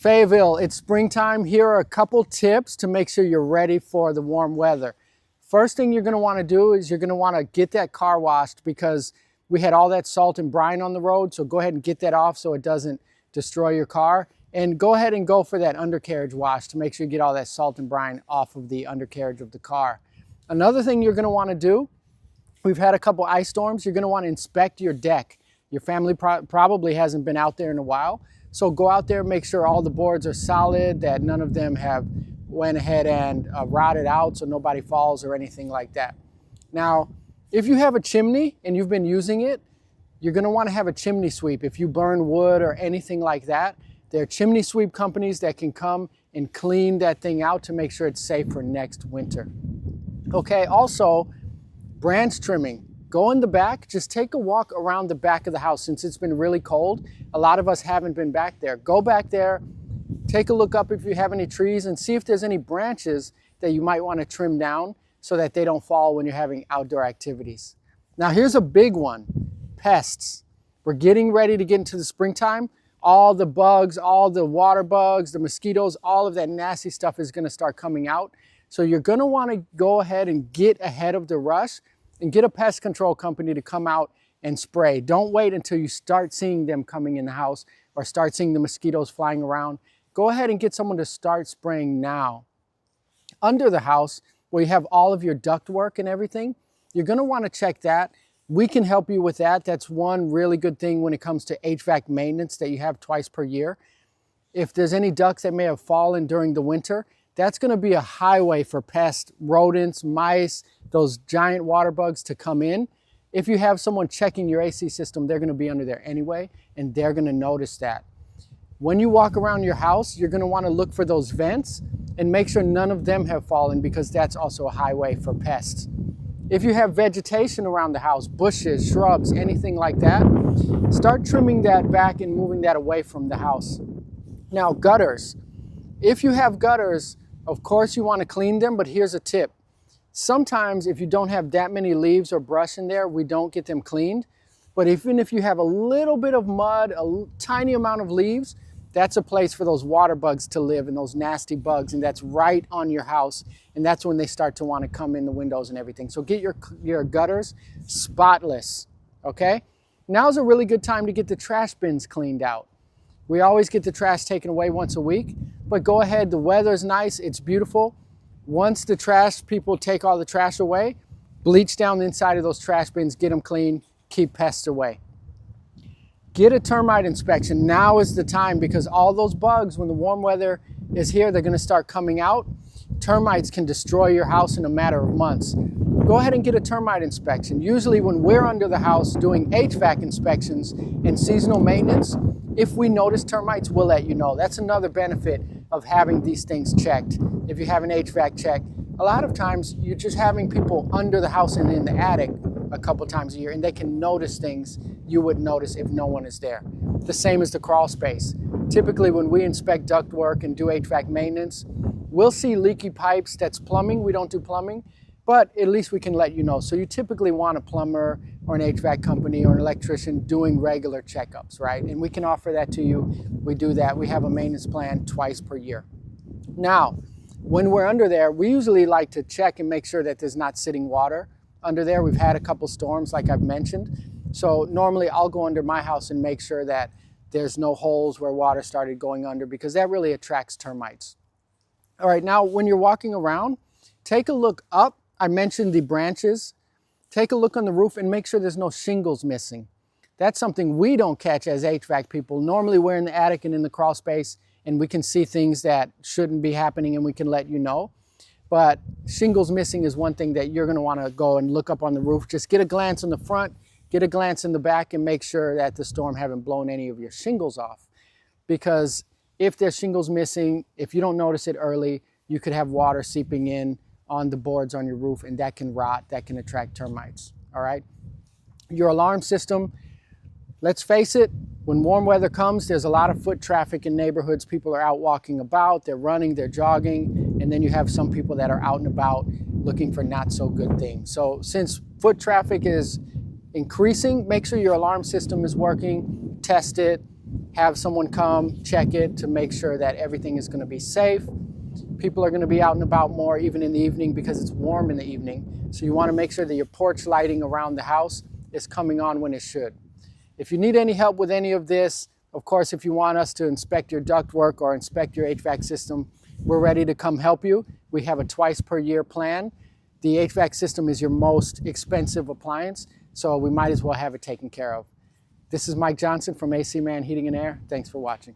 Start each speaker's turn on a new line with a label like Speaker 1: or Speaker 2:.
Speaker 1: Fayetteville, it's springtime. Here are a couple tips to make sure you're ready for the warm weather. First thing you're going to want to do is you're going to want to get that car washed because we had all that salt and brine on the road. So go ahead and get that off so it doesn't destroy your car. And go ahead and go for that undercarriage wash to make sure you get all that salt and brine off of the undercarriage of the car. Another thing you're going to want to do, we've had a couple ice storms. You're going to want to inspect your deck. Your family probably hasn't been out there in a while. So go out there, make sure all the boards are solid, that none of them have went ahead and rotted out so nobody falls or anything like that. Now, if you have a chimney and you've been using it, you're going to want to have a chimney sweep. If you burn wood or anything like that, there are chimney sweep companies that can come and clean that thing out to make sure it's safe for next winter. Okay, also, branch trimming. Go in the back, just take a walk around the back of the house. Since it's been really cold, a lot of us haven't been back there. Go back there, take a look up if you have any trees and see if there's any branches that you might want to trim down so that they don't fall when you're having outdoor activities. Now here's a big one, pests. We're getting ready to get into the springtime. All the bugs, all the water bugs, the mosquitoes, all of that nasty stuff is going to start coming out. So you're going to want to go ahead and get ahead of the rush and get a pest control company to come out and spray. Don't wait until you start seeing them coming in the house or start seeing the mosquitoes flying around. Go ahead and get someone to start spraying now. Under the house, where you have all of your ductwork and everything, you're going to want to check that. We can help you with that. That's one really good thing when it comes to HVAC maintenance that you have twice per year. If there's any ducts that may have fallen during the winter, that's going to be a highway for pests, rodents, mice, those giant water bugs to come in. If you have someone checking your AC system, they're going to be under there anyway, and they're going to notice that. When you walk around your house, you're going to want to look for those vents and make sure none of them have fallen because that's also a highway for pests. If you have vegetation around the house, bushes, shrubs, anything like that, start trimming that back and moving that away from the house. Now, gutters. If you have gutters, of course you want to clean them, but here's a tip. Sometimes if you don't have that many leaves or brush in there, we don't get them cleaned. But even if you have a little bit of mud, a tiny amount of leaves, that's a place for those water bugs to live and those nasty bugs, and that's right on your house. And that's when they start to want to come in the windows and everything. So get your gutters spotless, okay? Now's a really good time to get the trash bins cleaned out. We always get the trash taken away once a week, but go ahead, the weather's nice, it's beautiful. Once the trash people take all the trash away, bleach down the inside of those trash bins, get them clean, keep pests away. Get a termite inspection. Now is the time because all those bugs, when the warm weather is here, they're going to start coming out. Termites can destroy your house in a matter of months. Go ahead and get a termite inspection. Usually when we're under the house doing HVAC inspections and seasonal maintenance, if we notice termites, we'll let you know. That's another benefit of having these things checked. If you have an HVAC check, a lot of times you're just having people under the house and in the attic a couple times a year, and they can notice things you wouldn't notice if no one is there. The same as the crawl space. Typically when we inspect ductwork and do HVAC maintenance, we'll see leaky pipes. That's plumbing. We don't do plumbing, but at least we can let you know. So you typically want a plumber or an HVAC company or an electrician doing regular checkups, right? And we can offer that to you. We do that. We have a maintenance plan twice per year. Now, when we're under there, we usually like to check and make sure that there's not sitting water under there. We've had a couple storms like I've mentioned. So normally I'll go under my house and make sure that there's no holes where water started going under because that really attracts termites. All right, now when you're walking around, take a look up. I mentioned the branches. Take a look on the roof and make sure there's no shingles missing. That's something we don't catch as HVAC people. Normally we're in the attic and in the crawl space and we can see things that shouldn't be happening and we can let you know. But shingles missing is one thing that you're going to want to go and look up on the roof. Just get a glance on the front, get a glance in the back, and make sure that the storm haven't blown any of your shingles off. Because if there's shingles missing, if you don't notice it early, you could have water seeping in on the boards on your roof, and that can rot, that can attract termites, all right? Your alarm system, let's face it, when warm weather comes, there's a lot of foot traffic in neighborhoods. People are out walking about, they're running, they're jogging, and then you have some people that are out and about looking for not so good things. So since foot traffic is increasing, make sure your alarm system is working, test it, have someone come check it to make sure that everything is going to be safe. People are going to be out and about more even in the evening because it's warm in the evening. So you want to make sure that your porch lighting around the house is coming on when it should. If you need any help with any of this, of course, if you want us to inspect your ductwork or inspect your HVAC system, we're ready to come help you. We have a twice per year plan. The HVAC system is your most expensive appliance, so we might as well have it taken care of. This is Mike Johnson from AC Man Heating and Air. Thanks for watching.